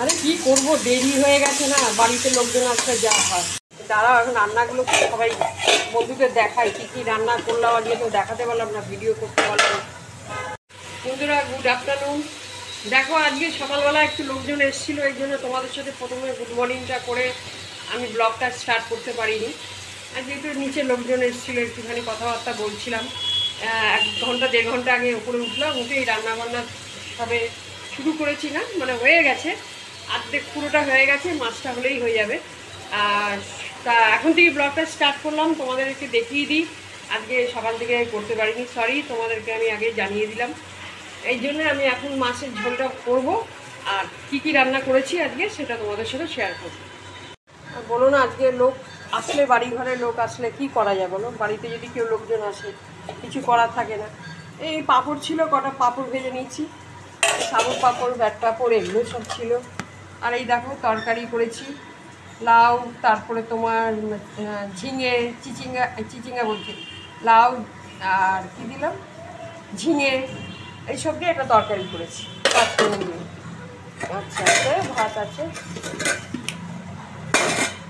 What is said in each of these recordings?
আরে কি করব, দেরি হয়ে গেছে না, বাড়িতে লোকজন আসলে যা হয়। দাঁড়াও, এখন রান্নাগুলো সবাই বন্ধুদের দেখাই কি কি রান্না করলাম। আজকে তো দেখাতে পারলাম না, ভিডিও করতে পারলাম। বন্ধুরা গুড আফটারনুন। দেখো আজকে সকালবেলা একটু লোকজন এসেছিলো, এই জন্য তোমাদের সাথে প্রথমে গুড মর্নিংটা করে আমি ব্লগটা স্টার্ট করতে পারিনি। আর যেহেতু নিচে লোকজন এসেছিলো, একটুখানি কথাবার্তা বলছিলাম। 1 ঘন্টা 1.5 ঘন্টা আগে উপরে উঠলাম, উঠে এই রান্নাবান্না সবে শুরু করেছি, না মানে হয়ে গেছে, অর্ধেক পুরোটা হয়ে গেছে, মাছটা হলেই হয়ে যাবে। আর তা এখন থেকে ব্লগটা স্টার্ট করলাম, তোমাদেরকে দেখিয়ে দিই। আজকে সকাল থেকে করতে পারিনি, সরি, তোমাদেরকে আমি আগে জানিয়ে দিলাম। এই জন্য আমি এখন মাছের ঝোলটা করব, আর কি কি রান্না করেছি আজকে সেটা তোমাদের সাথে শেয়ার করব। আর বলো না, আজকে লোক আসলে, বাড়ি ঘরে লোক আসলে কি করা যায় বলো? বাড়িতে যদি কেউ লোকজন আসে কিছু করার থাকে না। এই পাঁপড় ছিল, কটা পাঁপড় ভেজে নিয়েছি, সাবুর পাঁপড়, ব্যাট পাঁপড়, এগুলো সব ছিল। আর এই দেখো তরকারি করেছি, লাউ, তারপরে তোমার ঝিঙে, চিচিঙ্গা বলছি, লাউ, আর কি দিলাম, ঝিঙে, এইসব দিয়ে একটা তরকারি করেছি, 5 ফোড়ন দিয়ে। আচ্ছা, ভাত আছে,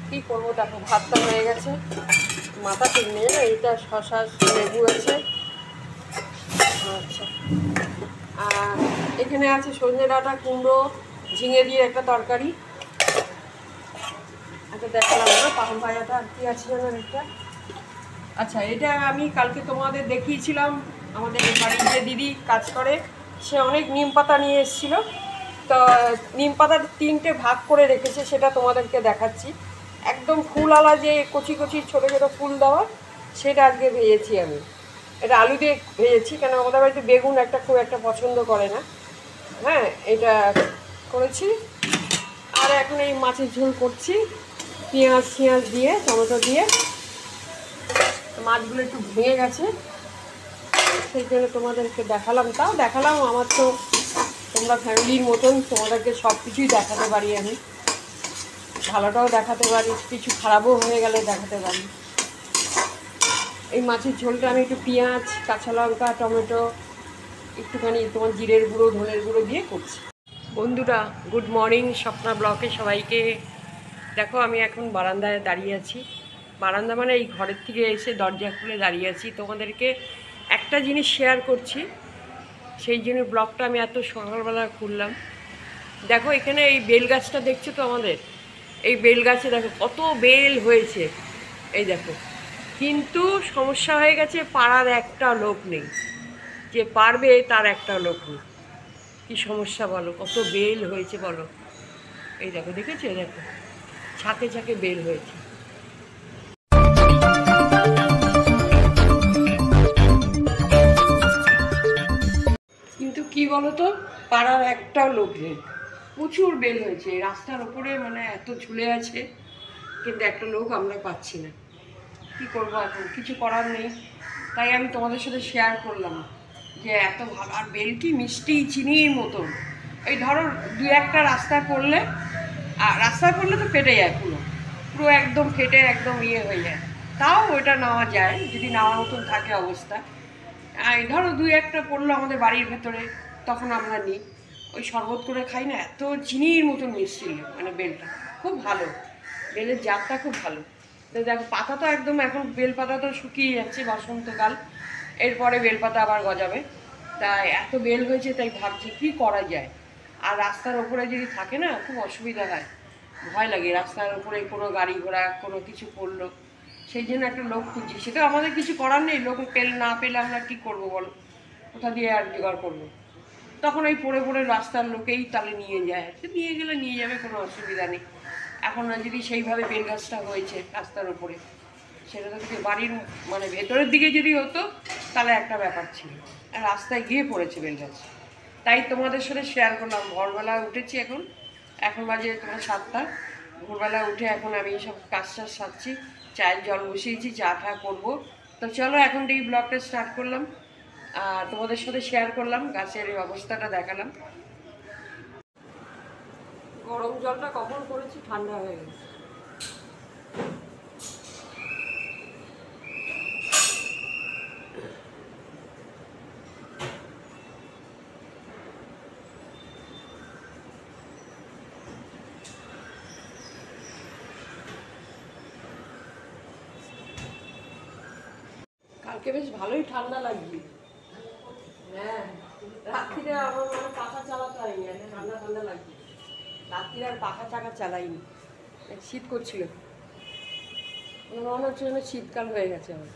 কী করবো দেখো, ভাতটা হয়ে গেছে, মাথা ঠিক নেই না, এইটা শশা লেবু আছে। আচ্ছা, আর এখানে আছে সজনে ডাঁটা, কুমড়ো, ঝিঙে দিয়ে একটা তরকারি। আচ্ছা দেখালাম না পাহন ভাজাটা, আর কি আছে যেন একটা। আচ্ছা, এটা আমি কালকে তোমাদের দেখিয়েছিলাম, আমাদের বাড়ির যে দিদি কাজ করে, সে অনেক নিম পাতা নিয়ে এসেছিলো। তো নিম পাতার 3টে ভাগ করে রেখেছে, সেটা তোমাদেরকে দেখাচ্ছি। একদম ফুলওয়ালা যে কচি কচি ছোটো ছোটো ফুল দেওয়া, সেটা আজকে ভেজেছি আমি। এটা আলু দিয়ে ভেজেছি, কেন আমাদের বাড়িতে বেগুন একটা খুব একটা পছন্দ করে না। হ্যাঁ, এটা করেছি। আর এখন এই মাছের ঝোল করছি, পেঁয়াজ দিয়ে, টমেটো দিয়ে। মাছগুলো একটু ভেঙে গেছে, সেই জন্য তোমাদেরকে দেখালাম। তাও দেখালাম, আমার তো তোমরা ফ্যামিলির মতন, তোমাদেরকে সব কিছুই দেখাতে পারি আমি, ভালোটাও দেখাতে পারি, কিছু খারাপও হয়ে গেলে দেখাতে পারি। এই মাছের ঝোলটা আমি একটু পেঁয়াজ, কাঁচা লঙ্কা, টমেটো, একটুখানি তোমার জিরের গুঁড়ো, ধনের গুঁড়ো দিয়ে করছি। বন্ধুরা গুড মর্নিং, স্বপ্না ব্লকে সবাইকে। দেখো আমি এখন বারান্দায় দাঁড়িয়ে আছি, বারান্দা মানে এই ঘরের থেকে এসে দরজা খুলে দাঁড়িয়ে আছি, তোমাদেরকে একটা জিনিস শেয়ার করছি, সেই জন্য ব্লগটা আমি এত সকালবেলা খুললাম। দেখো এখানে এই বেল গাছটা দেখছো তো আমাদের, এই বেল গাছে দেখো কত বেল হয়েছে, এই দেখো। কিন্তু সমস্যা হয়ে গেছে, পাড়ার একটা লোক নেই, যে পারবে তার একটা লোক নেই। কী সমস্যা বলো, কত বেল হয়েছে বলো। এই দেখো, দেখেছো, দেখো ঝাঁকে ঝাঁকে বেল হয়েছে। কিন্তু কি বলো তো, পাড়ার একটাও লোক নেই, প্রচুর বেল হয়েছে রাস্তার ওপরে, মানে এত ঝুলে আছে, কিন্তু একটা লোক আমরা পাচ্ছি না। কী করবো, এখন কিছু করার নেই, তাই আমি তোমাদের সাথে শেয়ার করলাম যে এত ভালো। আর বেলটি মিষ্টি চিনির মতন, এই ধরো 2-1টা রাস্তায় পড়লে, আর রাস্তায় পড়লে তো ফেটে যায়, পুরো পুরো একদম ফেটে একদম ইয়ে হয়ে যায়, তাও ওইটা নেওয়া যায় যদি নেওয়ার মতন থাকে অবস্থা। আর ধরো 2-1টা পড়লো আমাদের বাড়ির ভেতরে, তখন আমরা নিই, ওই শরবত করে খাই না, এত চিনির মতন মিষ্টি, মানে বেলটা খুব ভালো, বেলের জাতটা খুব ভালো। তো দেখো পাতা তো একদম, এখন বেলপাতা তো শুকিয়ে যাচ্ছে, বসন্তকাল, এরপরে বেলপাতা আবার গজাবে, তাই এত বেল হয়েছে, তাই ভাবছি কী করা যায়। আর রাস্তার ওপরে যদি থাকে না, খুব অসুবিধা হয়, ভয় লাগে রাস্তার ওপরে কোনো গাড়ি ঘোড়া কোনো কিছু পড়লো, সেই জন্য একটা লোক খুঁজছি। সেটা আমাদের কিছু করার নেই, লোক না পেলে আমরা কী করবো বলো, কোথা দিয়ে আর জোগাড় করবো। তখন এই পড়ে পড়ে রাস্তার লোকেই তালে নিয়ে যায়, সে নিয়ে গেলে নিয়ে যাবে, কোনো অসুবিধা নেই। এখন যদি সেইভাবে বেল গাছটা হয়েছে রাস্তার ওপরে, সেটা তো যদি বাড়ির মানে ভেতরের দিকে যদি হতো তাহলে একটা ব্যাপার ছিল, আর রাস্তায় গিয়ে পড়েছে বেল গাছ। তাই তোমাদের সাথে শেয়ার করলাম। ভোরবেলা উঠেছি, এখন বাজে তোমার 7টা, ভোরবেলা উঠে এখন আমি সব কাজ সারছি, চায়ের জল বসিয়েছি, চা টা করবো। তো চলো এখন থেকে ব্লগটা স্টার্ট করলাম, আর তোমাদের সাথে শেয়ার করলাম, গাছের এই অবস্থাটা দেখালাম। গরম জলটা কখন করেছি ঠান্ডা হয়ে গেছে। আজকে বেশ ভালোই ঠান্ডা লাগছে। হ্যাঁ, রাত্রিরে আমার মানে পাখা চালাতে হয়নি, ঠান্ডা ঠান্ডা লাগছে। রাত্রিরে আর পাখা টাখা চালাইনি, শীত করছিল, মনে হচ্ছে শীতকাল হয়ে গেছে আমার।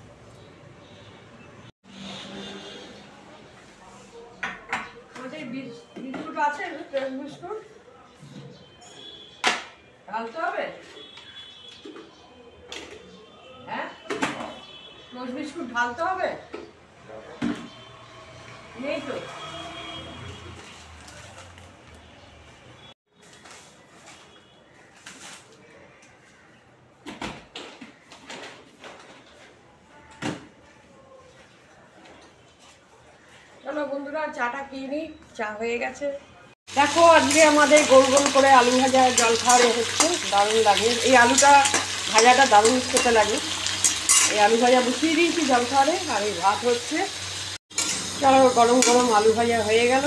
আমাদের বিস্কুট আছে, ফ্রেশ বিস্কুট ঢালতে হবে। হ্যাঁ, ফ্রেশ বিস্কুট ঢালতে হবে, নেই তো। চলো বন্ধুরা, চাটা কিনি, চা হয়ে গেছে। দেখো আজকে আমাদের গোল গোল করে আলু ভাজা জল খাওয়ানো হচ্ছে, দারুণ লাগে। এই আলুটা ভাজাটা দারুণ খেতে লাগে। এই আলু ভাজা বসিয়ে দিয়েছি জল খাওয়ারে, আর এই ভাত হচ্ছে। চলো, গরম গরম আলু ভাজা হয়ে গেল,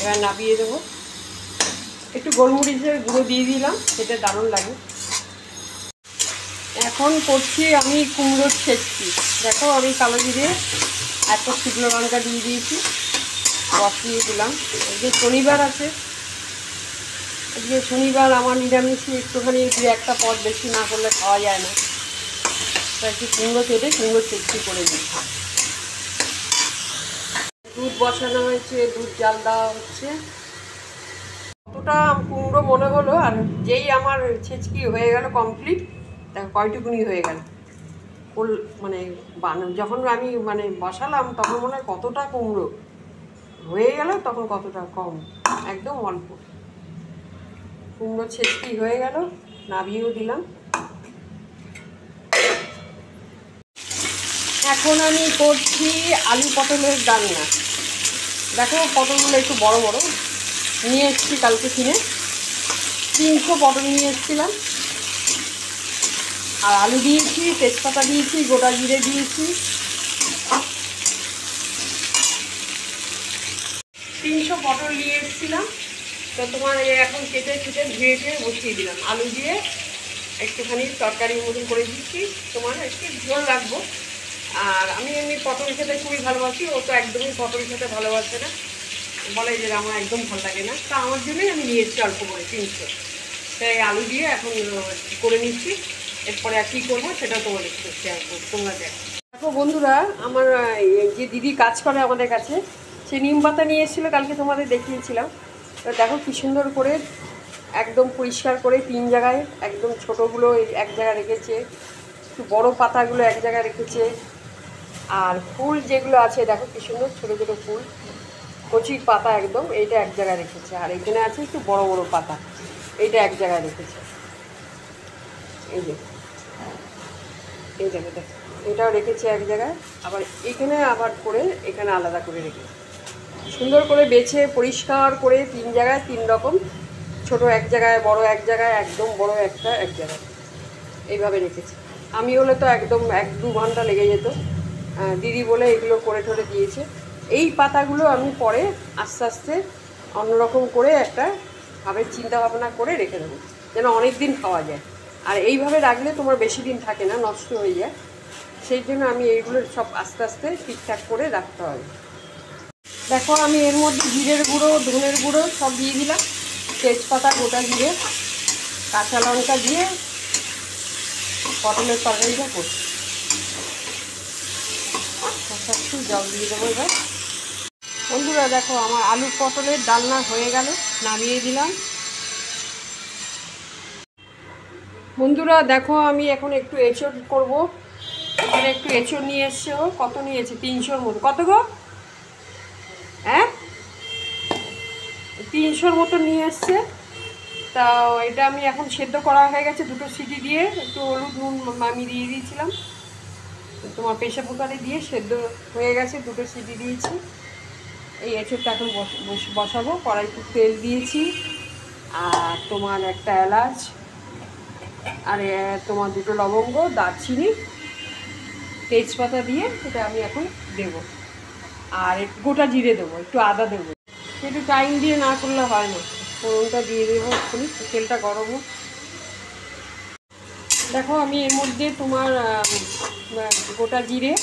এবার নামিয়ে দেবো। একটু গোলমরিচের গুঁড়ো দিয়ে দিলাম, খেতে দারুণ লাগে। এখন করছি আমি কুমড়োর ছেঁচকি। দেখো আমি কালো জিরে একটা শুকনো লঙ্কা দিয়ে দিয়েছি, বসিয়ে দিলাম। এই যে শনিবার আছে, আজকে শনিবার আমার নিরামিষে একটুখানি একটা পদ বেশি না করলে খাওয়া যায় না, তাই একটু কুমড়ো কেটে কুমড়ো ছেঁচকি করে দিই। দুধ বসানো হয়েছে, দুধ জাল দেওয়া হচ্ছে। কতটা কুমড়ো মনে হলো, আর যেই আমার ছেঁচকি হয়ে গেল কমপ্লিট, দেখো কয়টুকুনি হয়ে গেল। মানে যখন আমি মানে বসালাম তখন মনে হয় কতটা কুমড়ো হয়ে গেল, তখন কতটা কম, একদম অল্প। কুমড়ো ছেঁচকি হয়ে গেল, নামিয়েও দিলাম। এখন আমি করছি আলু পটলের ডালনা। দেখো পটলগুলো একটু বড় বড় নিয়ে এসেছি, কালকে কিনে 300 পটল নিয়ে এসেছিলাম। আর আলু দিয়েছি, তেজপাতা দিয়েছি, গোটা জিরে দিয়েছি। 300 পটল নিয়ে এসেছিলাম, তো তোমার এখন কেটে ধুয়ে বসিয়ে দিলাম। আলু দিয়ে একটুখানি তরকারির মতন করে দিচ্ছি, তোমার একটু ঝোল রাখবো। আর আমি এমনি পটল খেতে খুবই ভালোবাসি, ও তো একদমই পটল খেতে ভালোবাসে না, বলে যে আমার একদম ভালো লাগে না। তা আমার জন্যই আমি নিয়ে এসেছি অল্প করে 300। তাই আলু দিয়ে এখন করে নিচ্ছি, এরপরে আর কী করবো সেটা তোমাদের একটু শেয়ার করবো, তোমরা দেখো বন্ধুরা। আমার যে দিদি কাজ করে আমাদের কাছে, সে নিম পাতা নিয়ে এসেছিলো, কালকে তোমাদের দেখিয়েছিলাম। তো দেখো কী সুন্দর করে একদম পরিষ্কার করে 3 জায়গায়, একদম ছোটোগুলো এক জায়গায় রেখেছে, একটু বড়ো পাতাগুলো এক জায়গায় রেখেছে। আর ফুল যেগুলো আছে দেখো কী সুন্দর ছোটো ছোটো ফুল, কচির পাতা একদম, এইটা এক জায়গায় রেখেছে। আর এখানে আছে একটু বড় বড় পাতা, এইটা এক জায়গায় রেখেছে। এই যে এই জায়গাটা এটাও রেখেছে এক জায়গায়, আবার এখানে আবার করে এখানে আলাদা করে রেখেছে। সুন্দর করে বেছে পরিষ্কার করে 3 জায়গায় 3 রকম, ছোট এক জায়গায়, বড় এক জায়গায়, একদম বড় একটা এক জায়গায়, এইভাবে রেখেছে। আমি হলে তো একদম 1-2 ঘন্টা লেগে যেত, দিদি বলে এগুলো করে ঠরে দিয়েছে। এই পাতাগুলো আমি পরে আস্তে আস্তে অন্যরকম করে একটা ভাবে চিন্তা ভাবনা করে রেখে দেবো, যেন অনেক দিন খাওয়া যায়। আর এইভাবে রাখলে তোমার বেশি দিন থাকে না, নষ্ট হয়ে যায়। সেই জন্য আমি এইগুলো সব আস্তে আস্তে ঠিকঠাক করে রাখতে হবে। দেখো আমি এর মধ্যে জিরের গুঁড়ো, ধনের গুঁড়ো সব দিয়ে দিলাম, তেজপাতা, গোটা জিরে, কাঁচা লঙ্কা দিয়ে পটলের তরকারিটা করছি। একটু জল দিয়ে দেবো এবার। বন্ধুরা দেখো আমার আলু পটলের ডালনা হয়ে গেল, নামিয়ে দিলাম। বন্ধুরা দেখো আমি এখন একটু এঁচড় করবো। এখানে একটু এঁচড় নিয়ে এসছে, ও কত নিয়েছে 300-র মতো। কত গো? হ্যাঁ 300-র মতো নিয়ে এসছে। তা এটা আমি এখন সেদ্ধ করা হয়ে গেছে, 2টো সিটি দিয়ে একটু হলুদ নুন আমি দিয়ে দিয়েছিলাম, তোমার প্রেসার কুকারে দিয়ে সেদ্ধ হয়ে গেছে, 2টো সিটি দিয়েছি। এই এঁচড়টা এখন বসাবো। কড়াইতে তেল দিয়েছি, আর তোমার একটা এলাচ, আর তোমার 2টো লবঙ্গ, দারচিনি, তেজপাতা দিয়ে এটা আমি এখন দেবো। আর গোটা জিরে দেবো, একটু আদা দেবো। একটু টাইম দিয়ে না করলে হয় না। ফোড়নটা দিয়ে দেবো এক্ষুনি, তেলটা গরম হোক। দেখো আমি এর মধ্যে তোমার গোটা জিরে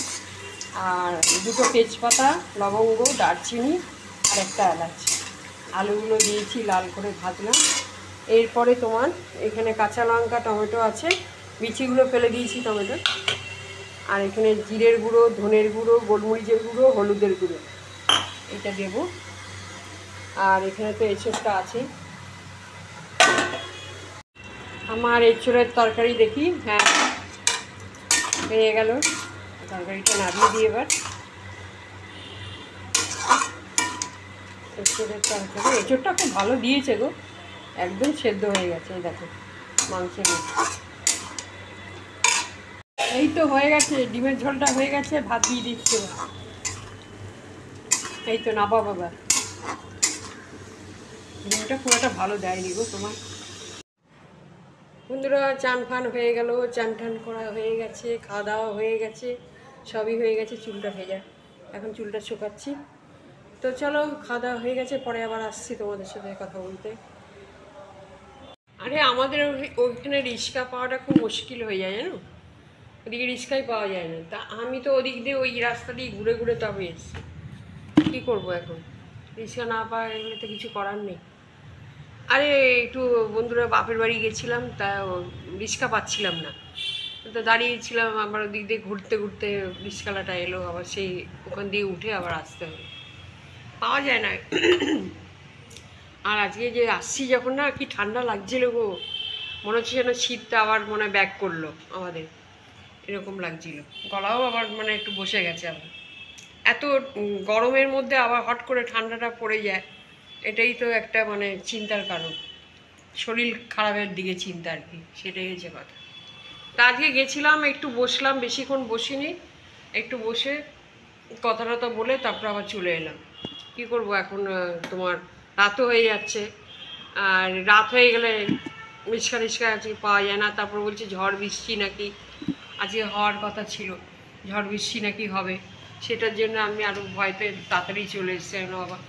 আর দুটো তেজপাতা, লবঙ্গ, দারচিনি আর একটা এলাচ। আলুগুলো দিয়েছি, লাল করে ভাজলাম। এরপরে তোমার এখানে কাঁচা লঙ্কা, টমেটো আছে, বিচিগুলো ফেলে দিয়েছি টমেটো। আর এখানে জিরের গুঁড়ো, ধনের গুঁড়ো, গোলমরিচের গুঁড়ো, হলুদের গুঁড়ো এটা দেব। আর এখানে তো এঁচোড়টা আছে। আমার এঁচোড়ের তরকারি দেখি, হ্যাঁ হয়ে গেল। তরকারিটা নামিয়ে দিই এবার। এঁচোড়ের তরকারি, এঁচোড়টা খুব ভালো দিয়েছে গো, একদম সেদ্ধ হয়ে গেছে। এই দেখো মাংসের মধ্যে। এই তো হয়ে গেছে, ডিমের ঝোলটা হয়ে গেছে, ভাত দিয়ে দিচ্ছে। এই তো নাবা বাবা, ডিমটা খুব একটা ভালো দেয়নি গো তোমার। বন্ধুরা চান ফান হয়ে গেল, চান টান করা হয়ে গেছে, খাওয়া দাওয়া হয়ে গেছে, সবই হয়ে গেছে। চুলটা ভেজা, এখন চুলটা শুকাচ্ছি। তো চলো, খাওয়া দাওয়া হয়ে গেছে, পরে আবার আসছি তোমাদের সাথে কথা বলতে। আরে আমাদের ওইখানে রিক্সা পাওয়াটা খুব মুশকিল হয়ে যায় জানো, ওদিকে রিক্সাই পাওয়া যায় না। তা আমি তো ওদিক দিয়ে ওই রাস্তা দিয়ে ঘুরে ঘুরে তবে এসছি। কী করবো এখন, রিক্সা না পাওয়া গেলে তো কিছু করার নেই। আরে একটু বন্ধুরা বাপের বাড়ি গেছিলাম, তা রিক্সা পাচ্ছিলাম না, তো দাঁড়িয়েছিলাম। আবার ওদিক দিয়ে ঘুরতে ঘুরতে রিক্সাওয়ালাটা এলো, আবার সেই ওখান দিয়ে উঠে আবার আসতে হবে, পাওয়া যায় না। আর আজকে যে আসছি যখন, না কি ঠান্ডা লাগছিল গো, মনে হচ্ছে যেন শীতটা আবার মনে হয় ব্যাক করলো আমাদের, এরকম লাগছিল। গলাও আবার মানে একটু বসে গেছে। আবার এত গরমের মধ্যে আবার হট করে ঠান্ডাটা পড়ে যায়, এটাই তো একটা মানে চিন্তার কারণ, শরীর খারাপের দিকে চিন্তা আর কি, সেটাই হচ্ছে কথা। তা আজকে গেছিলাম, একটু বসলাম, বেশিক্ষণ বসিনি, একটু বসে কথা টথা বলে তারপর আবার চলে এলাম। কী করবো এখন, তোমার রাতও হয়ে যাচ্ছে, আর রাত হয়ে গেলে রিক্সা রিক্সা আজকে পাওয়া যায় না। তারপর বলছে ঝড় বৃষ্টি নাকি আজকে হওয়ার কথা ছিল, ঝড় বৃষ্টি নাকি হবে, সেটার জন্য আমি আরও ভয়তে তাড়াতাড়ি চলে এসেছি। আবার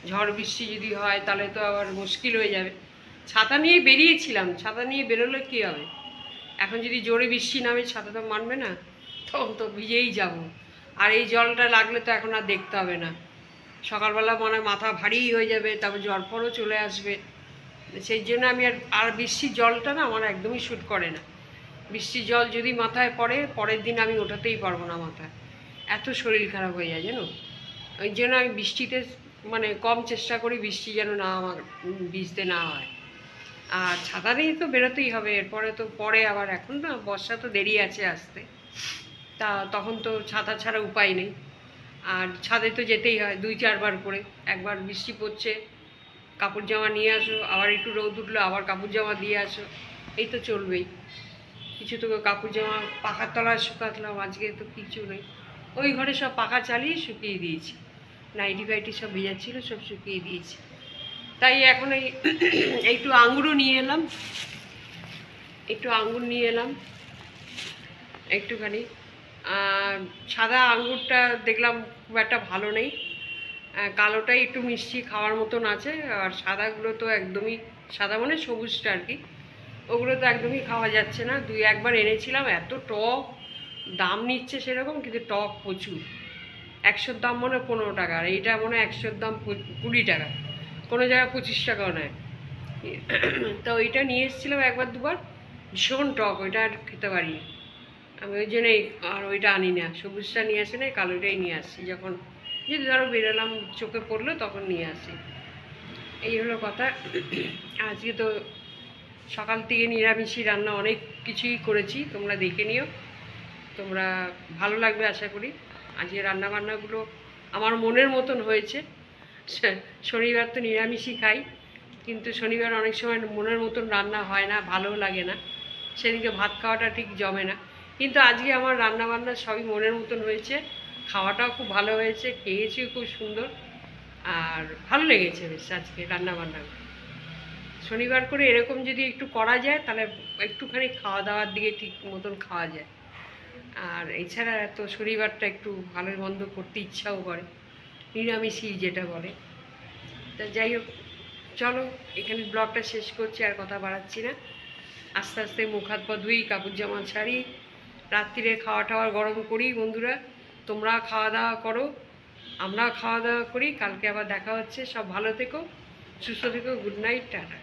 ঝড় বৃষ্টি যদি হয় তাহলে তো আবার মুশকিল হয়ে যাবে। ছাতা নিয়ে বেরিয়েছিলাম, ছাতা নিয়ে বেরোলে কী হবে, এখন যদি জোরে বৃষ্টি নামে ছাতা তো মানবে না, তখন তো ভিজেই যাব। আর এই জলটা লাগলে তো এখন আর দেখতে হবে না, সকালবেলা মনে মাথা ভারী হয়ে যাবে, তারপর জ্বরফরও চলে আসবে। সেই জন্য আমি আর বৃষ্টির জলটা না আমার একদমই শ্যুট করে না। বৃষ্টির জল যদি মাথায় পড়ে, পরের দিন আমি ওঠাতেই পারবো না মাথায়, এত শরীর খারাপ হয়ে যায় জানো। ওই জন্য আমি বৃষ্টিতে মানে কম চেষ্টা করি, বৃষ্টি যেন না আমার ভিজতে না হয়। আর ছাতা নিয়ে তো বেরোতেই হবে, এরপরে তো পরে আবার, এখন না বর্ষা তো দেরি আছে আসতে, তা তখন তো ছাতা ছাড়া উপায় নেই। আর ছাদে তো যেতেই হয় 2-4 বার করে, একবার বৃষ্টি পড়ছে কাপড় জামা নিয়ে আসো, আবার একটু রোদ উঠলো আবার কাপড় জামা দিয়ে আসো, এই তো চলবেই। কিছু তো কাপড় জামা পাখার তলায় শুকাতলাম, আজকে তো কিছু নেই, ওই ঘরে সব পাখা চালিয়ে শুকিয়ে দিয়েছি, নাইটি ফাইটি সব ভেজাচ্ছিল সব শুকিয়ে দিয়েছি। তাই এখন এই একটু আঙুরও নিয়ে এলাম, একটুখানি। সাদা আঙুরটা দেখলাম খুব একটা ভালো নেই, কালোটাই একটু মিষ্টি খাওয়ার মতন আছে, আর সাদাগুলো তো একদমই, সাদা মানে সবুজটা আর কি, ওগুলো তো একদমই খাওয়া যাচ্ছে না। 2-1 বার এনেছিলাম, এত টক, দাম নিচ্ছে সেরকম, কিন্তু টক প্রচুর। 100-র দাম মনে হয় 15 টাকা, আর এইটা মনে হয় 100-র দাম 20 টাকা, কোনো জায়গায় 25 টাকাও নেয়। তো ওইটা নিয়ে এসেছিলাম 1-2 বার, ভীষণ টক, ওইটা আর খেতে পারি। আমি ওই জন্যই আর ওইটা আনি না, সবুজটা নিয়ে আসি না, কালোটাই নিয়ে আসি, যখন যদি ধরো বেরোলাম চোখে পড়লো তখন নিয়ে আসি, এই হলো কথা। আজকে তো সকাল থেকে নিরামিষই রান্না, অনেক কিছুই করেছি, তোমরা দেখে নিও, তোমরা ভালো লাগবে আশা করি। আজকে রান্নাবান্নাগুলো আমার মনের মতন হয়েছে। শনিবার তো নিরামিষই খাই, কিন্তু শনিবার অনেক সময় মনের মতন রান্না হয় না, ভালো লাগে না, সেদিকে ভাত খাওয়াটা ঠিক জমে না। কিন্তু আজকে আমার রান্নাবান্না সবই মনের মতন হয়েছে, খাওয়াটাও খুব ভালো হয়েছে, খেয়েছিও খুব সুন্দর, আর ভালো লেগেছে বেশ আজকে রান্নাবান্না। শনিবার করে এরকম যদি একটু করা যায় তাহলে একটুখানি খাওয়া দাওয়ার দিকে ঠিক মতন খাওয়া যায়। আর এছাড়া এত শনিবারটা একটু ভালো মন্দ করতে ইচ্ছাও করে, নিরামিষই যেটা বলে। তা যাই হোক, চলো এখানে ব্লগটা শেষ করছি, আর কথা বাড়াচ্ছি না। আস্তে আস্তে মুখ হাত পা ধুই, কাপড় জামা ছাড়ি, রাত্রিরে খাওয়া টাওয়া গরম করি বন্ধুরা, তোমরা খাওয়া দাওয়া করো, আমরা খাওয়া দাওয়া করি, কালকে আবার দেখা হচ্ছে। সব ভালো থেকো, সুস্থ থেকো, গুড নাইট, টাটা।